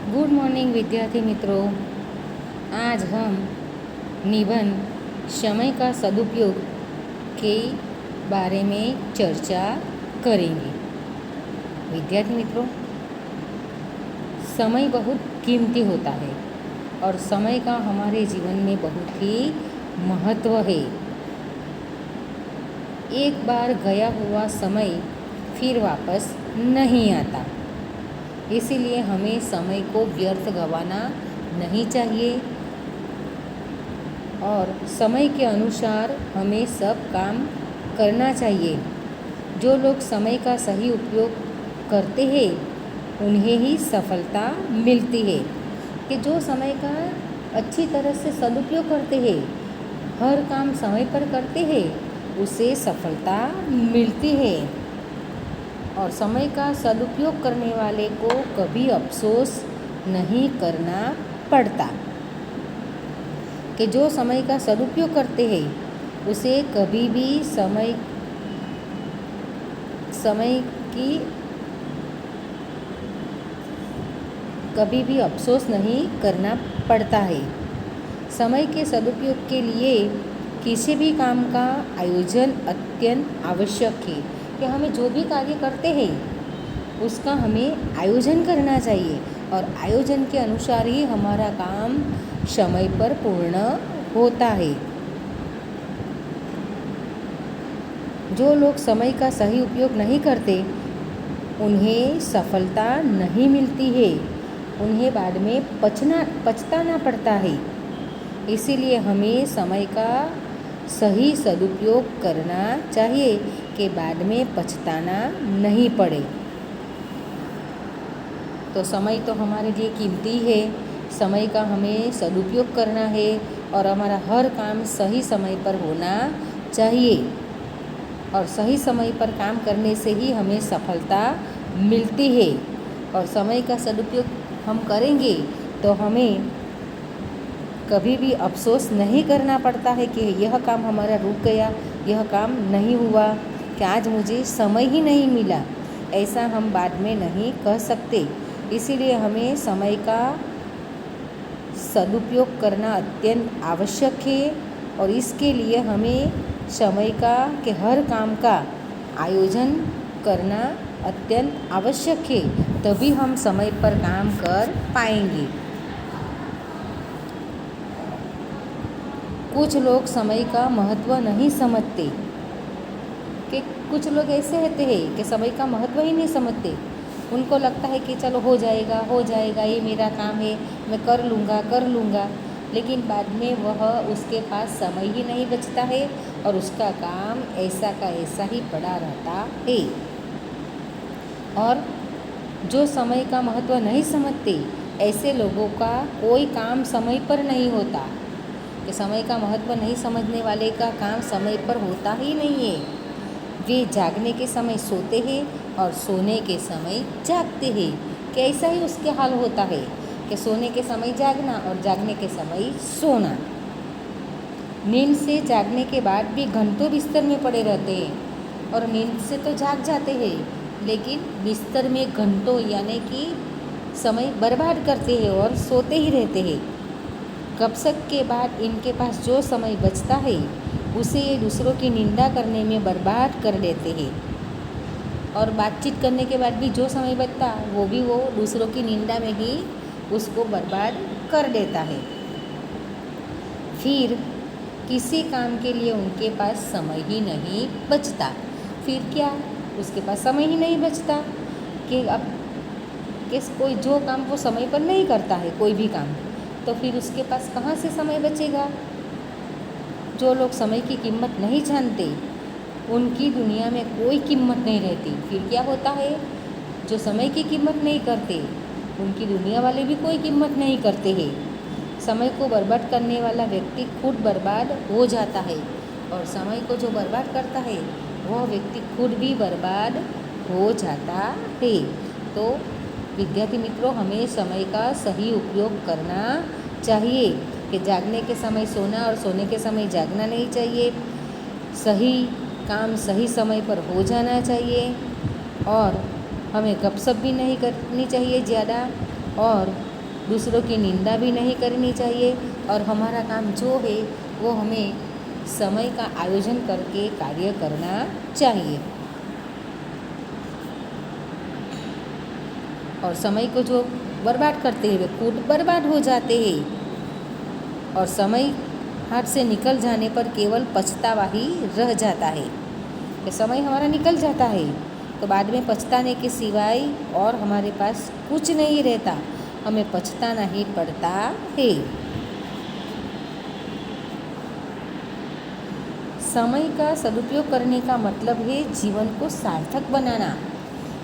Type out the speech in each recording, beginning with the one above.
Good morning विद्यार्थी मित्रों। आज हम निबंध समय का सदुपयोग के बारे में चर्चा करेंगे। विद्यार्थी मित्रों, समय बहुत कीमती होता है और समय का हमारे जीवन में बहुत ही महत्व है। एक बार गया हुआ समय फिर वापस नहीं आता, इसीलिए हमें समय को व्यर्थ गंवाना नहीं चाहिए और समय के अनुसार हमें सब काम करना चाहिए। जो लोग समय का सही उपयोग करते हैं उन्हें ही सफलता मिलती है। कि जो समय का अच्छी तरह से सदुपयोग करते हैं, हर काम समय पर करते हैं, उसे सफलता मिलती है। और समय का सदुपयोग करने वाले को कभी अफसोस नहीं करना पड़ता। कि जो समय का सदुपयोग करते हैं उसे कभी भी समय की कभी भी अफसोस नहीं करना पड़ता है। समय के सदुपयोग के लिए किसी भी काम का आयोजन अत्यंत आवश्यक है। कि हमें जो भी कार्य करते हैं उसका हमें आयोजन करना चाहिए और आयोजन के अनुसार ही हमारा काम समय पर पूर्ण होता है। जो लोग समय का सही उपयोग नहीं करते उन्हें सफलता नहीं मिलती है, उन्हें बाद में पछताना पड़ता है। इसीलिए हमें समय का सही सदुपयोग करना चाहिए कि बाद में पछताना नहीं पड़े। तो समय तो हमारे लिए कीमती है, समय का हमें सदुपयोग करना है और हमारा हर काम सही समय पर होना चाहिए। और सही समय पर काम करने से ही हमें सफलता मिलती है। और समय का सदुपयोग हम करेंगे तो हमें कभी भी अफसोस नहीं करना पड़ता है कि यह काम हमारा रुक गया, यह काम नहीं हुआ, कि आज मुझे समय ही नहीं मिला, ऐसा हम बाद में नहीं कह सकते। इसीलिए हमें समय का सदुपयोग करना अत्यंत आवश्यक है और इसके लिए हमें समय का के हर काम का आयोजन करना अत्यंत आवश्यक है, तभी हम समय पर काम कर पाएंगे। कुछ लोग समय का महत्व नहीं समझते। कि कुछ लोग ऐसे रहते हैं कि समय का महत्व ही नहीं समझते। उनको लगता है कि चलो हो जाएगा, ये मेरा काम है, मैं कर लूँगा, लेकिन बाद में वह उसके पास समय ही नहीं बचता है और उसका काम ऐसा का ऐसा ही पड़ा रहता है। और जो समय का महत्व नहीं समझते ऐसे लोगों का कोई काम समय पर नहीं होता। कि समय का महत्व नहीं समझने वाले का काम समय पर होता ही नहीं है। वे जागने के समय सोते हैं और सोने के समय जागते हैं। कि ऐसा ही उसके हाल होता है कि सोने के समय जागना और जागने के समय सोना। नींद से जागने के बाद भी घंटों बिस्तर में पड़े रहते हैं और नींद से तो जाग जाते हैं, लेकिन बिस्तर में घंटों यानी कि समय बर्बाद करते हैं और सोते ही रहते हैं। गपशप के बाद इनके पास जो समय बचता है उसे ये दूसरों की निंदा करने में बर्बाद कर देते हैं और बातचीत करने के बाद भी जो समय बचता वो दूसरों की निंदा में ही उसको बर्बाद कर देता है। फिर किसी काम के लिए उनके पास समय ही नहीं बचता। फिर क्या, उसके पास समय ही नहीं बचता कि अब कोई जो काम वो समय पर नहीं करता है, कोई भी काम, तो फिर उसके पास कहाँ से समय बचेगा। जो लोग समय की कीमत नहीं जानते उनकी दुनिया में कोई कीमत नहीं रहती। फिर क्या होता है, जो समय की कीमत नहीं करते उनकी दुनिया वाले भी कोई कीमत नहीं करते हैं। समय को बर्बाद करने वाला व्यक्ति खुद बर्बाद हो जाता है और समय को जो बर्बाद करता है वह व्यक्ति खुद भी बर्बाद हो जाता है। तो विद्यार्थी मित्रों, हमें समय का सही उपयोग करना चाहिए। कि जागने के समय सोना और सोने के समय जागना नहीं चाहिए। सही काम सही समय पर हो जाना चाहिए और हमें गपशप भी नहीं करनी चाहिए ज़्यादा, और दूसरों की निंदा भी नहीं करनी चाहिए और हमारा काम जो है वो हमें समय का आयोजन करके कार्य करना चाहिए। और समय को जो बर्बाद करते हैं वे खुद बर्बाद हो जाते हैं और समय हाथ से निकल जाने पर केवल पछतावा ही रह जाता है। कि समय हमारा निकल जाता है तो बाद में पछताने के सिवाय और हमारे पास कुछ नहीं रहता, हमें पछताना ही पड़ता है। समय का सदुपयोग करने का मतलब है जीवन को सार्थक बनाना।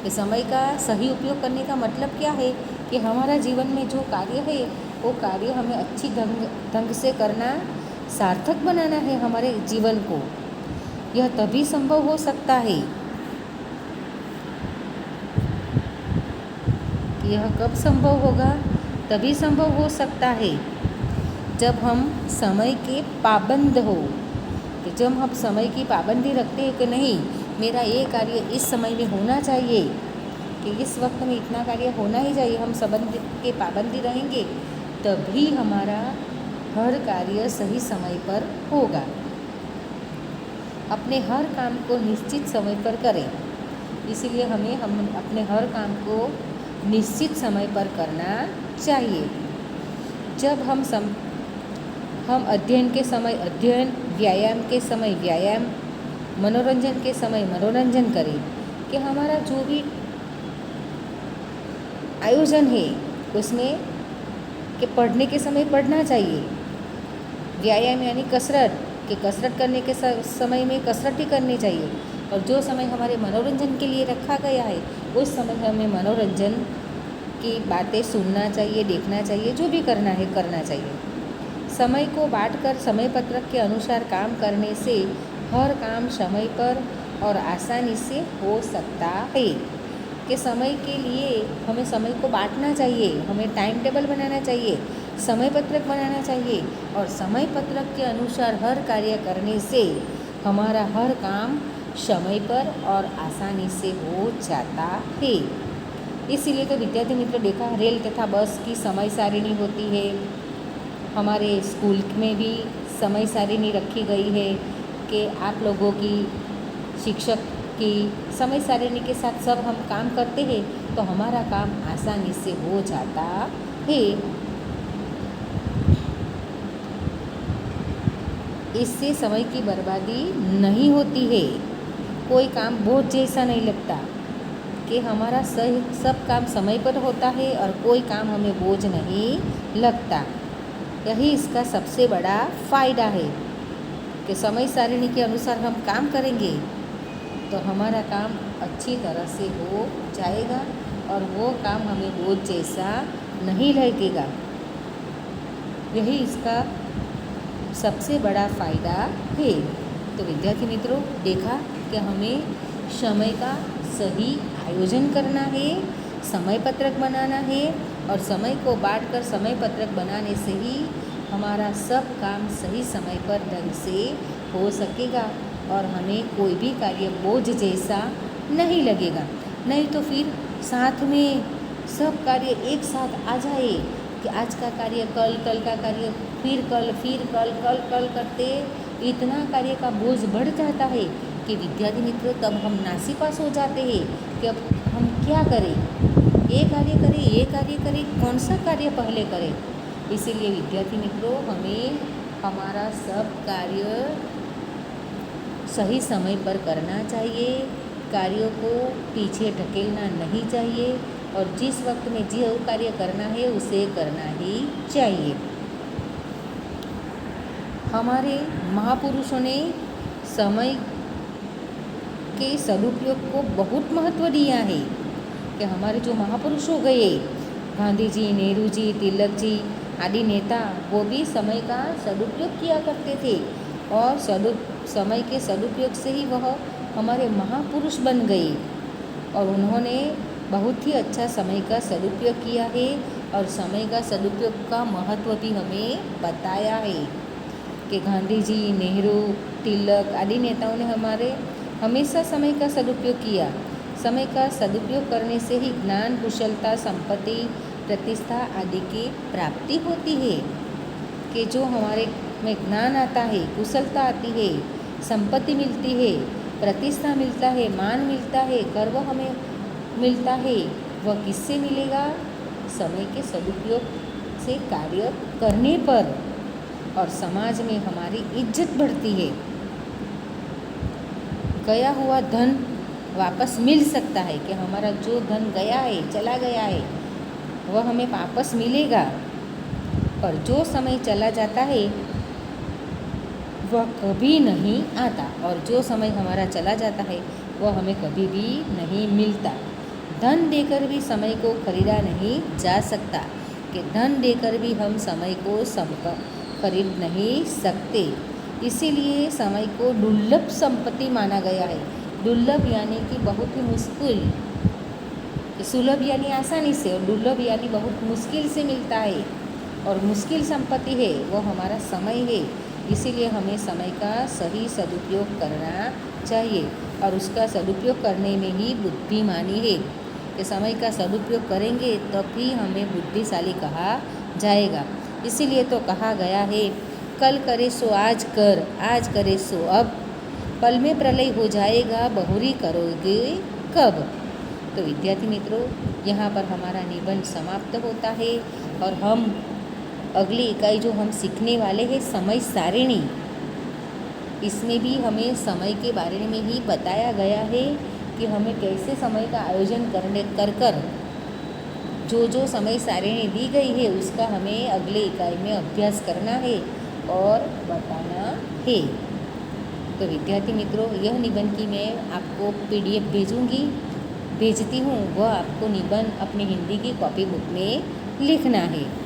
कि समय का सही उपयोग करने का मतलब क्या है कि हमारा जीवन में जो कार्य है वो कार्य हमें अच्छी ढंग से करना, सार्थक बनाना है हमारे जीवन को। यह तभी संभव हो सकता है। यह कब संभव होगा? तभी संभव हो सकता है जब हम समय के पाबंद हो। तो जब हम समय की पाबंदी रखते हैं कि नहीं, मेरा ये कार्य इस समय में होना चाहिए, कि इस वक्त में इतना कार्य होना ही चाहिए, हम संबंध के पाबंदी रहेंगे तभी हमारा हर कार्य सही समय पर होगा। अपने हर काम को निश्चित समय पर करें। इसीलिए हम अपने हर काम को निश्चित समय पर करना चाहिए। जब हम अध्ययन के समय अध्ययन, व्यायाम के समय व्यायाम, मनोरंजन के समय मनोरंजन करें। कि हमारा जो भी आयोजन है उसमें कि पढ़ने के समय पढ़ना चाहिए, व्यायाम यानी कसरत, कि कसरत करने के समय में कसरत ही करनी चाहिए, और जो समय हमारे मनोरंजन के लिए रखा गया है उस समय हमें मनोरंजन की बातें सुनना चाहिए, देखना चाहिए, जो भी करना है करना चाहिए। समय को बांटकर समय पत्रक के अनुसार काम करने से हर काम समय पर और आसानी से हो सकता है। कि समय के लिए हमें समय को बांटना चाहिए, हमें टाइम टेबल बनाना चाहिए, समय पत्रक बनाना चाहिए और समय पत्रक के अनुसार हर कार्य करने से हमारा हर काम समय पर और आसानी से हो जाता है। इसीलिए तो विद्यार्थी मित्रों देखा, रेल तथा बस की समय सारिणी होती है। हमारे स्कूल में भी समय सारिणी रखी गई है कि आप लोगों की, शिक्षक की समय सारिणी के साथ सब हम काम करते हैं तो हमारा काम आसानी से हो जाता है। इससे समय की बर्बादी नहीं होती है, कोई काम बोझ जैसा नहीं लगता, कि हमारा सब काम समय पर होता है और कोई काम हमें बोझ नहीं लगता। यही इसका सबसे बड़ा फ़ायदा है कि समय सारिणी के अनुसार हम काम करेंगे तो हमारा काम अच्छी तरह से हो जाएगा और वो काम हमें बोझ जैसा नहीं लगेगा। यही इसका सबसे बड़ा फ़ायदा है। तो विद्यार्थी मित्रों देखा कि हमें समय का सही आयोजन करना है, समय पत्रक बनाना है और समय को बांटकर समय पत्रक बनाने से ही हमारा सब काम सही समय पर ढंग से हो सकेगा और हमें कोई भी कार्य बोझ जैसा नहीं लगेगा। नहीं तो फिर साथ में सब कार्य एक साथ आ जाए कि आज का कार्य कल, कल का कार्य फिर कल, कल कल करते इतना कार्य का बोझ बढ़ जाता है कि विद्यार्थी मित्रों तब हम नासीपास हो जाते हैं कि अब हम क्या करें, ये कार्य करें, कौन सा कार्य पहले करें। इसीलिए विद्यार्थी मित्रों हमें हमारा सब कार्य सही समय पर करना चाहिए, कार्यों को पीछे ढकेलना नहीं चाहिए और जिस वक्त में जो कार्य करना है उसे करना ही चाहिए। हमारे महापुरुषों ने समय के सदुपयोग को बहुत महत्व दिया है कि हमारे जो महापुरुष हो गए, गांधी जी, नेहरू जी, तिलक जी आदि नेता, वो भी समय का सदुपयोग किया करते थे और समय के सदुपयोग से ही वह हमारे महापुरुष बन गए और उन्होंने बहुत ही अच्छा समय का सदुपयोग किया है और समय का सदुपयोग का महत्व भी हमें बताया है कि गांधी जी, नेहरू, तिलक आदि नेताओं ने हमारे हमेशा समय का सदुपयोग किया। समय का सदुपयोग करने से ही ज्ञान, कुशलता, संपत्ति प्रतिष्ठा आदि की प्राप्ति होती है। कि जो हमारे में ज्ञान आता है, कुशलता आती है, संपत्ति मिलती है, प्रतिष्ठा मिलता है, मान मिलता है, गर्व हमें मिलता है, वह किससे मिलेगा? समय के सदुपयोग से कार्य करने पर, और समाज में हमारी इज्जत बढ़ती है। गया हुआ धन वापस मिल सकता है, कि हमारा जो धन गया है, चला गया है, वह हमें वापस मिलेगा। पर जो समय चला जाता है वह कभी नहीं आता, और जो समय हमारा चला जाता है वह हमें कभी भी नहीं मिलता। धन देकर भी समय को खरीदा नहीं जा सकता, कि धन देकर भी हम समय को खरीद नहीं सकते। इसीलिए समय को दुर्लभ संपत्ति माना गया है। दुर्लभ यानी कि बहुत ही मुश्किल, सुलभ यानी आसानी से, और दुर्लभ यानी बहुत मुश्किल से मिलता है, और मुश्किल संपत्ति है वो हमारा समय है। इसीलिए हमें समय का सही सदुपयोग करना चाहिए, और उसका सदुपयोग करने में ही बुद्धिमानी है। कि समय का सदुपयोग करेंगे तभी हमें बुद्धिशाली कहा जाएगा। इसीलिए तो कहा गया है, कल करे सो आज कर, आज करे सो अब, पल में प्रलय हो जाएगा, बहुरी करोगे कब। तो विद्यार्थी मित्रों, यहाँ पर हमारा निबंध समाप्त होता है, और हम अगली इकाई जो हम सीखने वाले हैं, समय सारिणी, इसमें भी हमें समय के बारे में ही बताया गया है कि हमें कैसे समय का आयोजन कर जो समय सारिणी दी गई है उसका हमें अगले इकाई में अभ्यास करना है और बताना है। तो विद्यार्थी मित्रों, यह निबंध की मैं आपको PDF भेजती हूँ, वह आपको निबंध अपनी हिंदी की कॉपी बुक में लिखना है।